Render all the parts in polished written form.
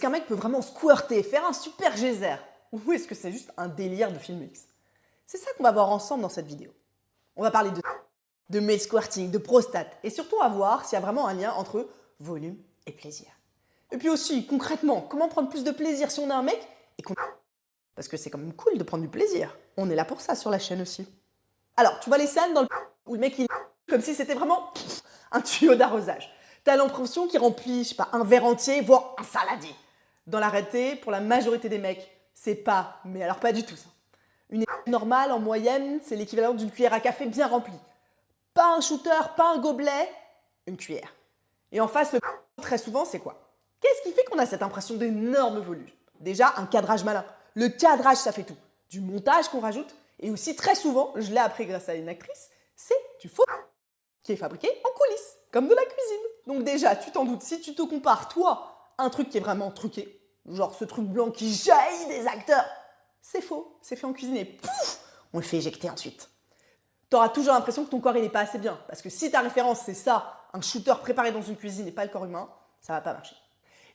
Est-ce qu'un mec peut vraiment squirter, faire un super geyser? Ou est-ce que c'est juste un délire de film X? C'est ça qu'on va voir ensemble dans cette vidéo. On va parler de male squirting, de prostate, et surtout on va voir s'il y a vraiment un lien entre volume et plaisir. Et puis aussi, concrètement, comment prendre plus de plaisir si on est un mec et qu'on... Parce que c'est quand même cool de prendre du plaisir. On est là pour ça sur la chaîne aussi. Alors, tu vois les scènes dans le... où le mec il... comme si c'était vraiment un tuyau d'arrosage. T'as l'impression qu'il remplit, je sais pas, un verre entier, voire un saladier. Dans la réalité, pour la majorité des mecs, c'est pas, mais alors pas du tout ça. Une équipe normale, en moyenne, c'est l'équivalent d'une cuillère à café bien remplie. Pas un shooter, pas un gobelet, une cuillère. Et en face, le très souvent, c'est quoi? Qu'est-ce qui fait qu'on a cette impression d'énorme volume? Déjà, un cadrage malin. Le cadrage, ça fait tout. Du montage qu'on rajoute, et aussi très souvent, je l'ai appris grâce à une actrice, c'est du faux qui est fabriqué en coulisses, comme de la cuisine. Donc déjà, tu t'en doutes, si tu te compares, toi, à un truc qui est vraiment truqué, genre ce truc blanc qui jaillit des acteurs, c'est faux, c'est fait en cuisine et pouf, on le fait éjecter ensuite. T'auras toujours l'impression que ton corps il n'est pas assez bien, parce que si ta référence c'est ça, un shooter préparé dans une cuisine et pas le corps humain, ça va pas marcher.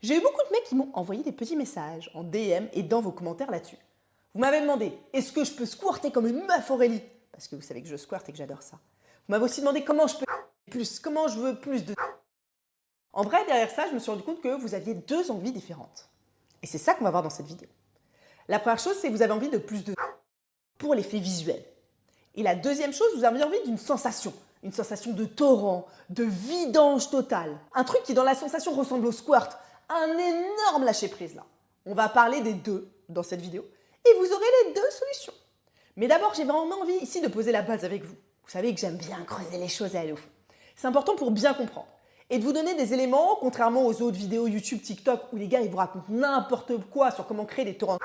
J'ai eu beaucoup de mecs qui m'ont envoyé des petits messages en DM et dans vos commentaires là-dessus. Vous m'avez demandé, est-ce que je peux squirter comme une meuf Aurélie? Parce que vous savez que je squirte et que j'adore ça. Vous m'avez aussi demandé comment je peux plus, comment je veux plus de... En vrai, derrière ça, je me suis rendu compte que vous aviez deux envies différentes. Et c'est ça qu'on va voir dans cette vidéo. La première chose, c'est que vous avez envie de plus de... pour l'effet visuel. Et la deuxième chose, vous avez envie d'une sensation. Une sensation de torrent, de vidange totale. Un truc qui, dans la sensation, ressemble au squirt. Un énorme lâcher-prise là. On va parler des deux dans cette vidéo. Et vous aurez les deux solutions. Mais d'abord, j'ai vraiment envie ici de poser la base avec vous. Vous savez que j'aime bien creuser les choses et aller au fond. C'est important pour bien comprendre. Et de vous donner des éléments, contrairement aux autres vidéos YouTube, TikTok, où les gars ils vous racontent n'importe quoi sur comment créer des torrents.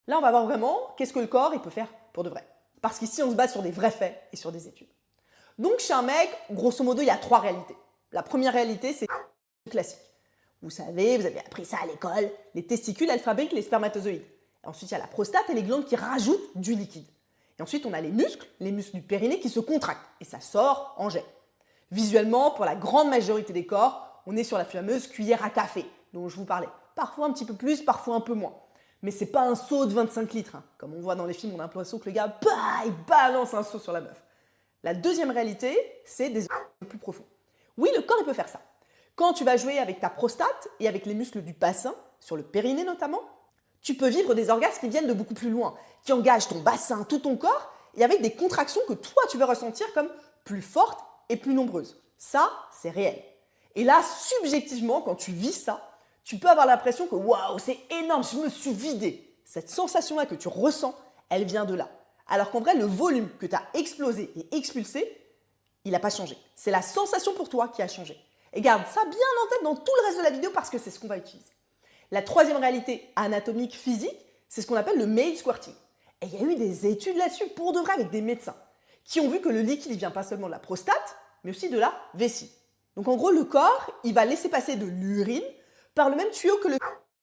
Là, on va voir vraiment qu'est-ce que le corps il peut faire pour de vrai. Parce qu'ici, on se base sur des vrais faits et sur des études. Donc, chez un mec, grosso modo, il y a trois réalités. La première réalité, c'est classique. Vous savez, vous avez appris ça à l'école, les testicules, elles fabriquent les spermatozoïdes. Et ensuite, il y a la prostate et les glandes qui rajoutent du liquide. Et ensuite, on a les muscles du périnée qui se contractent et ça sort en jet. Visuellement, pour la grande majorité des corps, on est sur la fameuse cuillère à café dont je vous parlais. Parfois un petit peu plus, parfois un peu moins. Mais c'est pas un seau de 25 litres. Hein. Comme on voit dans les films, on a l'impression que le gars, il balance un seau sur la meuf. La deuxième réalité, c'est des plus profonds. Oui, le corps, il peut faire ça. Quand tu vas jouer avec ta prostate et avec les muscles du bassin, sur le périnée notamment, tu peux vivre des orgasmes qui viennent de beaucoup plus loin, qui engagent ton bassin, tout ton corps, et avec des contractions que toi, tu vas ressentir comme plus fortes et plus nombreuses. Ça, c'est réel. Et là, subjectivement, quand tu vis ça, tu peux avoir l'impression que waouh, c'est énorme, je me suis vidé. Cette sensation-là que tu ressens, elle vient de là. Alors qu'en vrai, le volume que tu as explosé et expulsé, il n'a pas changé. C'est la sensation pour toi qui a changé. Et garde ça bien en tête dans tout le reste de la vidéo parce que c'est ce qu'on va utiliser. La troisième réalité anatomique physique, c'est ce qu'on appelle le male squirting. Et il y a eu des études là-dessus pour de vrai avec des médecins qui ont vu que le liquide ne vient pas seulement de la prostate, mais aussi de la vessie. Donc en gros, le corps, il va laisser passer de l'urine par le même tuyau que le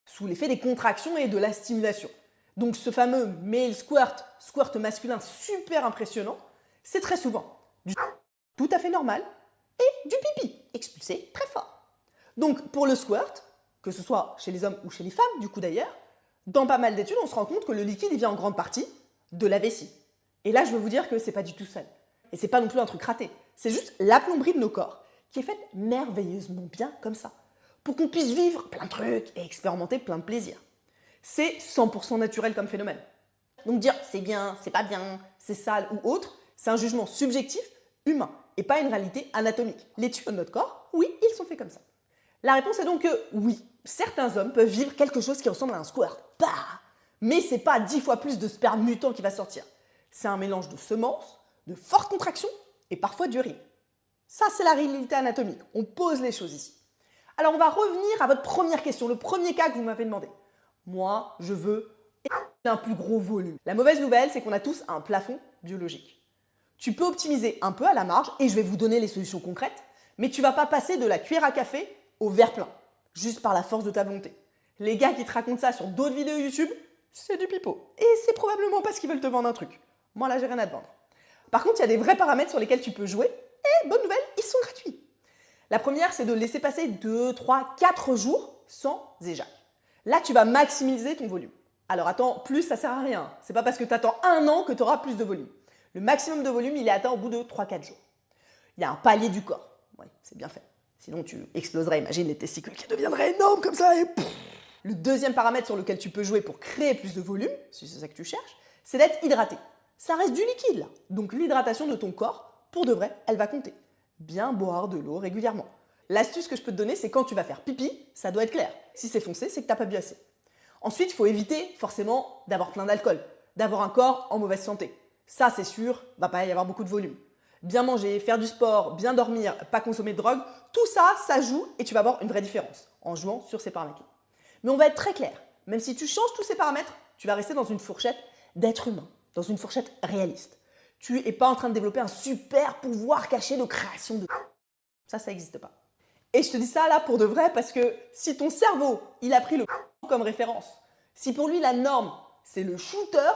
sous l'effet des contractions et de la stimulation. Donc ce fameux male squirt masculin super impressionnant, c'est très souvent du tout à fait normal et du pipi expulsé très fort. Donc pour le squirt, que ce soit chez les hommes ou chez les femmes, du coup d'ailleurs, dans pas mal d'études, on se rend compte que le liquide il vient en grande partie de la vessie. Et là, je veux vous dire que c'est pas du tout seul. Et c'est pas non plus un truc raté. C'est juste la plomberie de nos corps qui est faite merveilleusement bien comme ça. Pour qu'on puisse vivre plein de trucs et expérimenter plein de plaisirs. C'est 100% naturel comme phénomène. Donc dire c'est bien, c'est pas bien, c'est sale ou autre, c'est un jugement subjectif, humain, et pas une réalité anatomique. Les tuyaux de notre corps, oui, ils sont faits comme ça. La réponse est donc que oui, certains hommes peuvent vivre quelque chose qui ressemble à un squirt. Bah, mais c'est pas 10 fois plus de sperme mutant qui va sortir. C'est un mélange de semences, de fortes contractions et parfois d'urine. Ça, c'est la réalité anatomique. On pose les choses ici. Alors, on va revenir à votre première question, le premier cas que vous m'avez demandé. Moi, je veux un plus gros volume. La mauvaise nouvelle, c'est qu'on a tous un plafond biologique. Tu peux optimiser un peu à la marge et je vais vous donner les solutions concrètes, mais tu ne vas pas passer de la cuillère à café au verre plein, juste par la force de ta volonté. Les gars qui te racontent ça sur d'autres vidéos YouTube, c'est du pipeau. Et c'est probablement parce qu'ils veulent te vendre un truc. Moi, là, j'ai rien à te vendre. Par contre, il y a des vrais paramètres sur lesquels tu peux jouer et, bonne nouvelle, ils sont gratuits. La première, c'est de laisser passer 2, 3, 4 jours sans éjac. Là, tu vas maximiser ton volume. Alors attends, plus ça sert à rien. C'est pas parce que tu attends 1 an que tu auras plus de volume. Le maximum de volume, il est atteint au bout de 3-4 jours. Il y a un palier du corps. Oui, c'est bien fait. Sinon, tu exploserais. Imagine les testicules qui deviendraient énormes comme ça et pff. Le deuxième paramètre sur lequel tu peux jouer pour créer plus de volume, si c'est ça que tu cherches, c'est d'être hydraté. Ça reste du liquide là. Donc l'hydratation de ton corps, pour de vrai, elle va compter. Bien boire de l'eau régulièrement. L'astuce que je peux te donner, c'est quand tu vas faire pipi, ça doit être clair. Si c'est foncé, c'est que tu n'as pas bu assez. Ensuite, il faut éviter forcément d'avoir plein d'alcool, d'avoir un corps en mauvaise santé. Ça, c'est sûr, va pas y avoir beaucoup de volume. Bien manger, faire du sport, bien dormir, pas consommer de drogue, tout ça, ça joue et tu vas avoir une vraie différence en jouant sur ces paramètres-là. Mais on va être très clair, même si tu changes tous ces paramètres, tu vas rester dans une fourchette d'être humain, dans une fourchette réaliste. Tu n'es pas en train de développer un super pouvoir caché de création de... Ça n'existe pas. Et je te dis ça là pour de vrai parce que si ton cerveau, il a pris le comme référence, si pour lui la norme, c'est le shooter,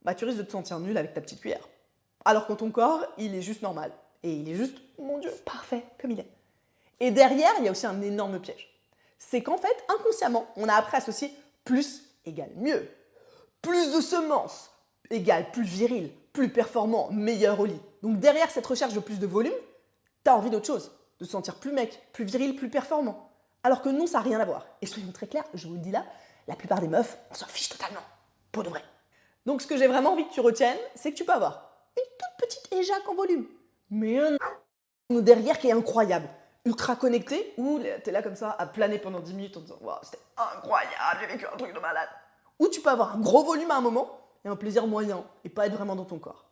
bah tu risques de te sentir nul avec ta petite cuillère. Alors que ton corps, il est juste normal. Et il est juste, mon Dieu, parfait comme il est. Et derrière, il y a aussi un énorme piège. C'est qu'en fait, inconsciemment, on a appris à associer plus égale mieux. Plus de semences égale plus viril, plus performant, meilleur au lit. Donc derrière cette recherche de plus de volume, tu as envie d'autre chose, de te sentir plus mec, plus viril, plus performant. Alors que non, ça n'a rien à voir. Et soyons très clairs, je vous le dis là, la plupart des meufs, on s'en fiche totalement. Pour de vrai. Donc ce que j'ai vraiment envie que tu retiennes, c'est que tu peux avoir une toute petite éjac en volume, mais un derrière qui est incroyable, ultra connecté, où t'es là comme ça à planer pendant 10 minutes en disant waouh, c'était incroyable, j'ai vécu un truc de malade. Ou tu peux avoir un gros volume à un moment et un plaisir moyen et pas être vraiment dans ton corps.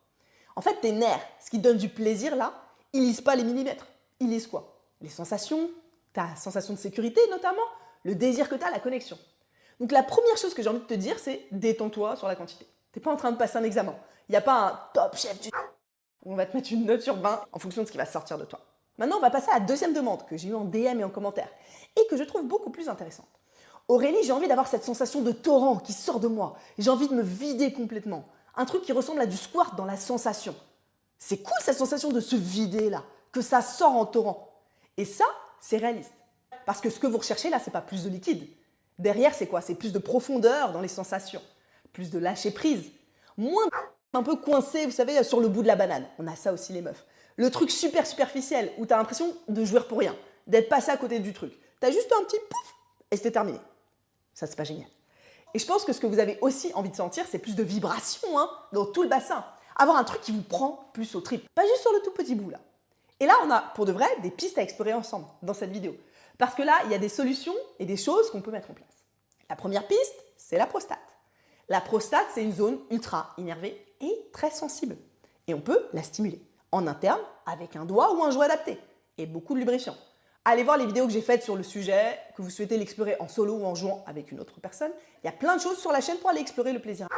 En fait, tes nerfs, ce qui te donne du plaisir là, ils lisent pas les millimètres. Ils lisent quoi? Les sensations, ta sensation de sécurité notamment, le désir que tu as, la connexion. Donc la première chose que j'ai envie de te dire, c'est détends-toi sur la quantité. T'es pas en train de passer un examen. Il n'y a pas un top chef du... On va te mettre une note sur 20 en fonction de ce qui va sortir de toi. Maintenant, on va passer à la deuxième demande que j'ai eue en DM et en commentaire et que je trouve beaucoup plus intéressante. Aurélie, j'ai envie d'avoir cette sensation de torrent qui sort de moi. J'ai envie de me vider complètement. Un truc qui ressemble à du squirt dans la sensation. C'est cool cette sensation de se vider là, que ça sort en torrent. Et ça, c'est réaliste. Parce que ce que vous recherchez là, c'est pas plus de liquide. Derrière, c'est quoi? C'est plus de profondeur dans les sensations, plus de lâcher prise, moins un peu coincé, vous savez, sur le bout de la banane. On a ça aussi les meufs. Le truc super superficiel où tu as l'impression de jouer pour rien, d'être passé à côté du truc. Tu as juste un petit pouf et c'était terminé. Ça, c'est pas génial. Et je pense que ce que vous avez aussi envie de sentir, c'est plus de vibrations dans tout le bassin. Avoir un truc qui vous prend plus au trip, pas juste sur le tout petit bout là. Et là, on a pour de vrai des pistes à explorer ensemble dans cette vidéo. Parce que là, il y a des solutions et des choses qu'on peut mettre en place. La première piste, c'est la prostate. La prostate, c'est une zone ultra innervée et très sensible. Et on peut la stimuler en interne avec un doigt ou un jouet adapté et beaucoup de lubrifiant. Allez voir les vidéos que j'ai faites sur le sujet, que vous souhaitez l'explorer en solo ou en jouant avec une autre personne. Il y a plein de choses sur la chaîne pour aller explorer le plaisir.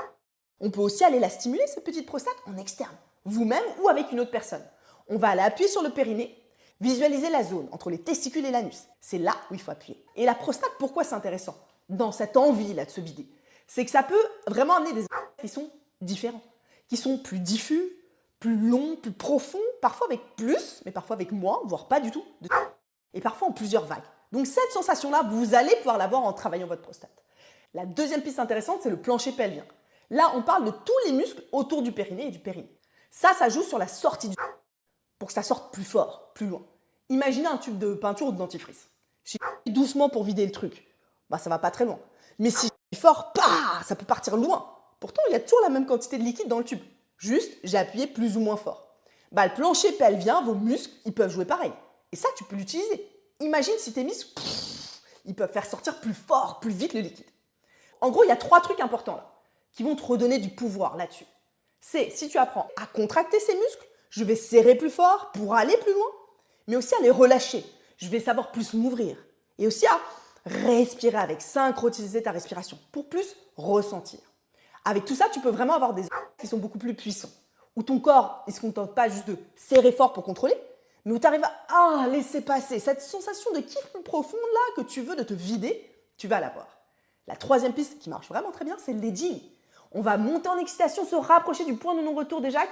On peut aussi aller la stimuler, cette petite prostate, en externe, vous-même ou avec une autre personne. On va aller appuyer sur le périnée, visualiser la zone entre les testicules et l'anus. C'est là où il faut appuyer. Et la prostate, pourquoi c'est intéressant dans cette envie là de se vider? C'est que ça peut vraiment amener des effets qui sont différents, qui sont plus diffus, plus longs, plus profonds, parfois avec plus, mais parfois avec moins, voire pas du tout, et parfois en plusieurs vagues. Donc cette sensation-là, vous allez pouvoir l'avoir en travaillant votre prostate. La deuxième piste intéressante, c'est le plancher pelvien. Là, on parle de tous les muscles autour du périnée et du périnée. Ça joue sur la sortie du pour que ça sorte plus fort, plus loin. Imaginez un tube de peinture ou de dentifrice. Si je doucement pour vider le truc, bah ça va pas très loin. Mais si je fort, ça peut partir loin. Pourtant, il y a toujours la même quantité de liquide dans le tube. Juste, j'ai appuyé plus ou moins fort. Bah, le plancher pelvien, vos muscles, ils peuvent jouer pareil. Et ça, tu peux l'utiliser. Imagine si tes muscles, ils peuvent faire sortir plus fort, plus vite le liquide. En gros, il y a 3 trucs importants là, qui vont te redonner du pouvoir là-dessus. C'est si tu apprends à contracter ces muscles, je vais serrer plus fort pour aller plus loin, mais aussi à les relâcher. Je vais savoir plus m'ouvrir. Et aussi à respirer avec, synchroniser ta respiration pour plus ressentir. Avec tout ça, tu peux vraiment avoir des qui sont beaucoup plus puissants. Où ton corps, il ne se contente pas juste de serrer fort pour contrôler, mais où tu arrives à laisser passer cette sensation de kiff plus profonde là que tu veux de te vider, tu vas l'avoir. La troisième piste qui marche vraiment très bien, c'est le leading. On va monter en excitation, se rapprocher du point de non-retour d'éjac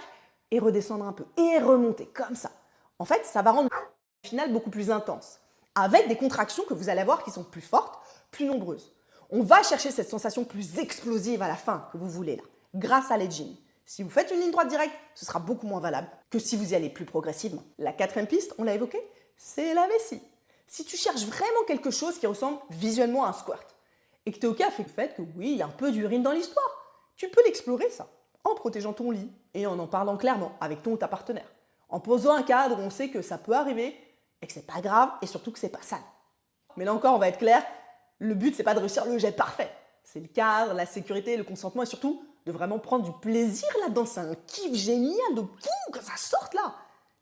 et redescendre un peu et remonter comme ça. En fait, ça va rendre le final beaucoup plus intense, avec des contractions que vous allez avoir qui sont plus fortes, plus nombreuses. On va chercher cette sensation plus explosive à la fin que vous voulez là, grâce à l'edging. Si vous faites une ligne droite directe, ce sera beaucoup moins valable que si vous y allez plus progressivement. La quatrième piste, on l'a évoqué, c'est la vessie. Si tu cherches vraiment quelque chose qui ressemble visuellement à un squirt, et que tu es OK avec le fait que oui, il y a un peu d'urine dans l'histoire, tu peux l'explorer ça, en protégeant ton lit et en parlant clairement avec ton ou ta partenaire. En posant un cadre où on sait que ça peut arriver et que c'est pas grave et surtout que c'est pas sale. Mais là encore, on va être clair, le but c'est pas de réussir le jet parfait. C'est le cadre, la sécurité, le consentement et surtout de vraiment prendre du plaisir là-dedans. C'est un kiff génial de fou quand ça sorte là.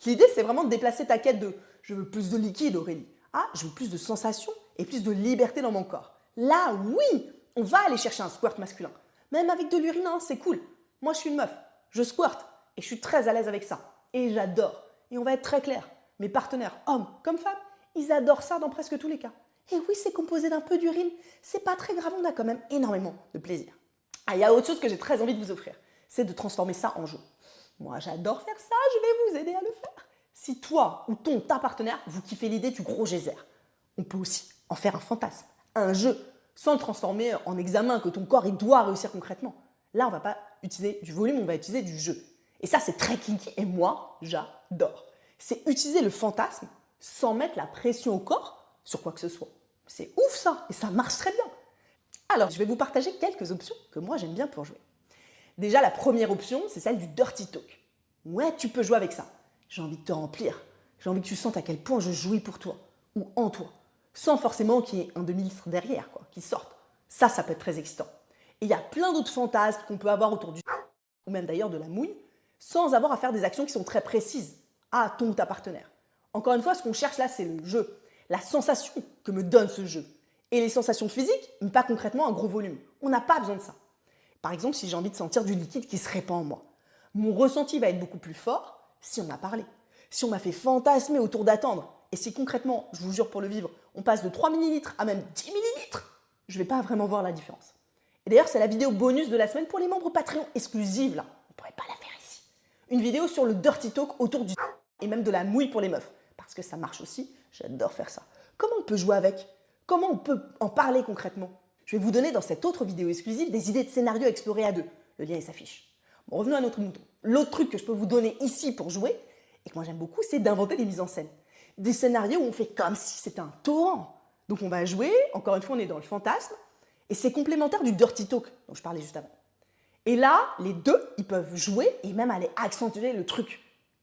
L'idée c'est vraiment de déplacer ta quête de je veux plus de liquide Aurélie. Ah, je veux plus de sensations et plus de liberté dans mon corps. Là, oui, on va aller chercher un squirt masculin. Même avec de l'urine, hein, c'est cool. Moi, je suis une meuf, je squirte et je suis très à l'aise avec ça. Et j'adore. Et on va être très clair. Mes partenaires, hommes comme femmes, ils adorent ça dans presque tous les cas. Et oui, c'est composé d'un peu d'urine. C'est pas très grave, on a quand même énormément de plaisir. Ah, il y a autre chose que j'ai très envie de vous offrir. C'est de transformer ça en jeu. Moi, j'adore faire ça, je vais vous aider à le faire. Si toi ou ta partenaire, vous kiffez l'idée du gros geyser, on peut aussi en faire un fantasme, un jeu, sans le transformer en examen que ton corps il doit réussir concrètement. Là, on va pas utiliser du volume, on va utiliser du jeu. Et ça, c'est très kinky et moi, j'adore. C'est utiliser le fantasme sans mettre la pression au corps sur quoi que ce soit. C'est ouf ça, et ça marche très bien. Alors, je vais vous partager quelques options que moi j'aime bien pour jouer. Déjà, la première option, c'est celle du dirty talk. Ouais, tu peux jouer avec ça. J'ai envie de te remplir. J'ai envie que tu sentes à quel point je jouis pour toi ou en toi, sans forcément qu'il y ait un demi-litre derrière, qui sorte. Ça peut être très excitant. Et il y a plein d'autres fantasmes qu'on peut avoir autour du ou même d'ailleurs de la mouille, sans avoir à faire des actions qui sont très précises à ton ou ta partenaire. Encore une fois, ce qu'on cherche là, c'est le jeu, la sensation que me donne ce jeu. Et les sensations physiques, mais pas concrètement un gros volume. On n'a pas besoin de ça. Par exemple, si j'ai envie de sentir du liquide qui se répand en moi, mon ressenti va être beaucoup plus fort si on a parlé, si on m'a fait fantasmer autour d'attendre, et si concrètement, je vous jure pour le vivre, on passe de 3 ml à même 10 ml, je ne vais pas vraiment voir la différence. Et d'ailleurs, c'est la vidéo bonus de la semaine pour les membres Patreon exclusive là. On ne pourrait pas la faire ici. Une vidéo sur le dirty talk autour du et même de la mouille pour les meufs. Parce que ça marche aussi, j'adore faire ça. Comment on peut jouer avec? Comment on peut en parler concrètement? Je vais vous donner dans cette autre vidéo exclusive des idées de scénarios à explorer à deux. Le lien s'affiche. Bon, revenons à notre mouton. L'autre truc que je peux vous donner ici pour jouer, et que moi j'aime beaucoup, c'est d'inventer des mises en scène. Des scénarios où on fait comme si c'était un torrent. Donc on va jouer, encore une fois on est dans le fantasme, et c'est complémentaire du dirty talk dont je parlais juste avant. Et là, les deux, ils peuvent jouer et même aller accentuer le truc.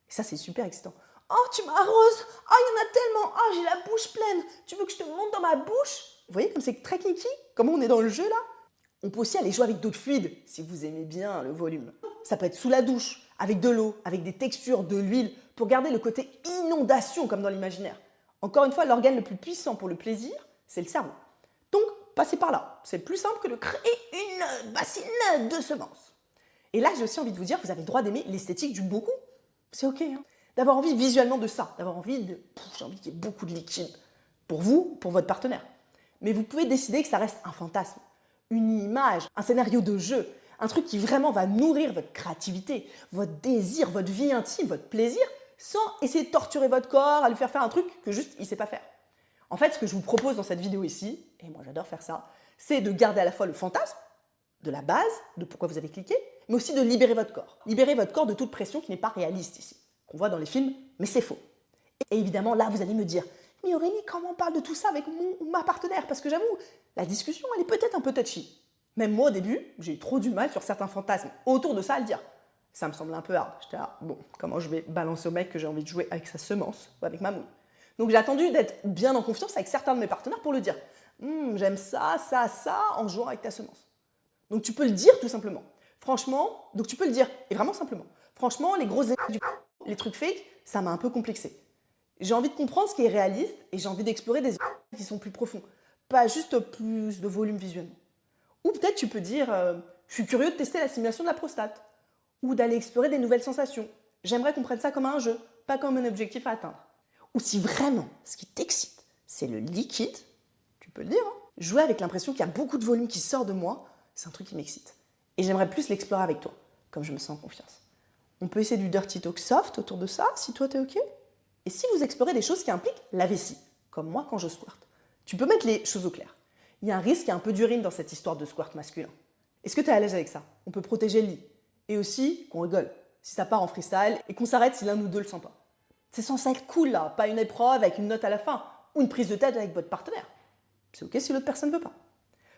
Et ça, c'est super excitant. Oh, tu m'arroses. Oh, il y en a tellement. Oh, j'ai la bouche pleine. Tu veux que je te monte dans ma bouche? Vous voyez comme c'est très kinky? Comment on est dans le jeu là? On peut aussi aller jouer avec d'autres fluides, si vous aimez bien le volume. Ça peut être sous la douche, avec de l'eau, avec des textures, de l'huile, pour garder le côté inondation comme dans l'imaginaire. Encore une fois, l'organe le plus puissant pour le plaisir, c'est le cerveau. Donc, passez par là. C'est plus simple que de créer une bassine de semences. Et là, j'ai aussi envie de vous dire, vous avez le droit d'aimer l'esthétique du beaucoup. C'est OK, hein, d'avoir envie visuellement de ça, d'avoir envie de... J'ai envie qu'il y ait beaucoup de liquide. Pour vous, pour votre partenaire. Mais vous pouvez décider que ça reste un fantasme, une image, un scénario de jeu, un truc qui vraiment va nourrir votre créativité, votre désir, votre vie intime, votre plaisir, sans essayer de torturer votre corps, à lui faire un truc que juste il ne sait pas faire. En fait, ce que je vous propose dans cette vidéo ici, et moi j'adore faire ça, c'est de garder à la fois le fantasme, de la base, de pourquoi vous avez cliqué, mais aussi de libérer votre corps. Libérer votre corps de toute pression qui n'est pas réaliste ici, qu'on voit dans les films, mais c'est faux. Et évidemment, là, vous allez me dire, mais Aurélie, comment on parle de tout ça avec mon ou ma partenaire? Parce que j'avoue, la discussion, elle est peut-être un peu touchy. Même moi, au début, j'ai eu trop du mal sur certains fantasmes autour de ça à le dire. Ça me semblait un peu hard. J'étais là, bon, comment je vais balancer au mec que j'ai envie de jouer avec sa semence ou avec ma mouille? Donc j'ai attendu d'être bien en confiance avec certains de mes partenaires pour le dire. J'aime ça, ça, ça, en jouant avec ta semence. Donc tu peux le dire tout simplement. Franchement, donc tu peux le dire, et vraiment simplement. Franchement, les grosses les trucs fake, ça m'a un peu complexé. J'ai envie de comprendre ce qui est réaliste et j'ai envie d'explorer des qui sont plus profonds. Pas juste plus de volume visuellement. Ou peut-être tu peux dire, je suis curieux de tester la simulation de la prostate. Ou d'aller explorer des nouvelles sensations. J'aimerais qu'on prenne ça comme un jeu, pas comme un objectif à atteindre. Ou si vraiment, ce qui t'excite, c'est le liquide, tu peux le dire, hein. Jouer avec l'impression qu'il y a beaucoup de volume qui sort de moi, c'est un truc qui m'excite. Et j'aimerais plus l'explorer avec toi, comme je me sens en confiance. On peut essayer du dirty talk soft autour de ça, si toi t'es OK. Et si vous explorez des choses qui impliquent la vessie, comme moi quand je squirte, tu peux mettre les choses au clair. Il y a un risque, il y a un peu d'urine dans cette histoire de squirt masculin. Est-ce que tu es à l'aise avec ça? On peut protéger le lit. Et aussi qu'on rigole, si ça part en freestyle et qu'on s'arrête si l'un ou deux le sent pas. C'est censé être cool là, pas une épreuve avec une note à la fin ou une prise de tête avec votre partenaire. C'est ok si l'autre personne ne veut pas.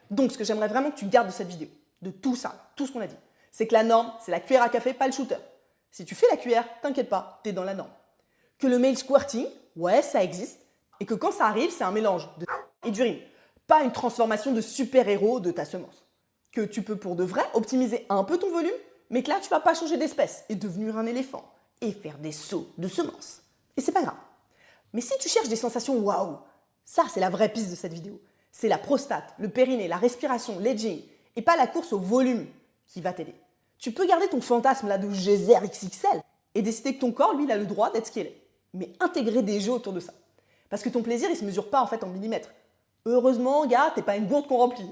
Donc ce que j'aimerais vraiment que tu gardes de cette vidéo, de tout ça, tout ce qu'on a dit, c'est que la norme, c'est la cuillère à café, pas le shooter. Si tu fais la cuillère, t'inquiète pas, t'es dans la norme. Que le male squirting, ouais, ça existe, et que quand ça arrive, c'est un mélange de et d'urine, pas une transformation de super-héros de ta semence. Que tu peux pour de vrai optimiser un peu ton volume, mais que là, tu vas pas changer d'espèce et devenir un éléphant et faire des sauts de semences. Et c'est pas grave. Mais si tu cherches des sensations waouh, ça, c'est la vraie piste de cette vidéo. C'est la prostate, le périnée, la respiration, l'edging, et pas la course au volume qui va t'aider. Tu peux garder ton fantasme là de geyser XXL et décider que ton corps, lui, il a le droit d'être ce qu'il est. Mais intégrer des jeux autour de ça. Parce que ton plaisir, il se mesure pas en fait en millimètres. Heureusement, gars, t'es pas une gourde qu'on remplit.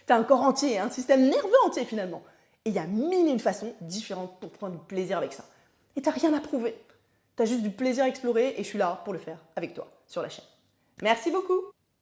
T'as un corps entier, un système nerveux entier finalement. Et il y a mille et une façons différentes pour prendre du plaisir avec ça. Et t'as rien à prouver. T'as juste du plaisir à explorer et je suis là pour le faire avec toi sur la chaîne. Merci beaucoup.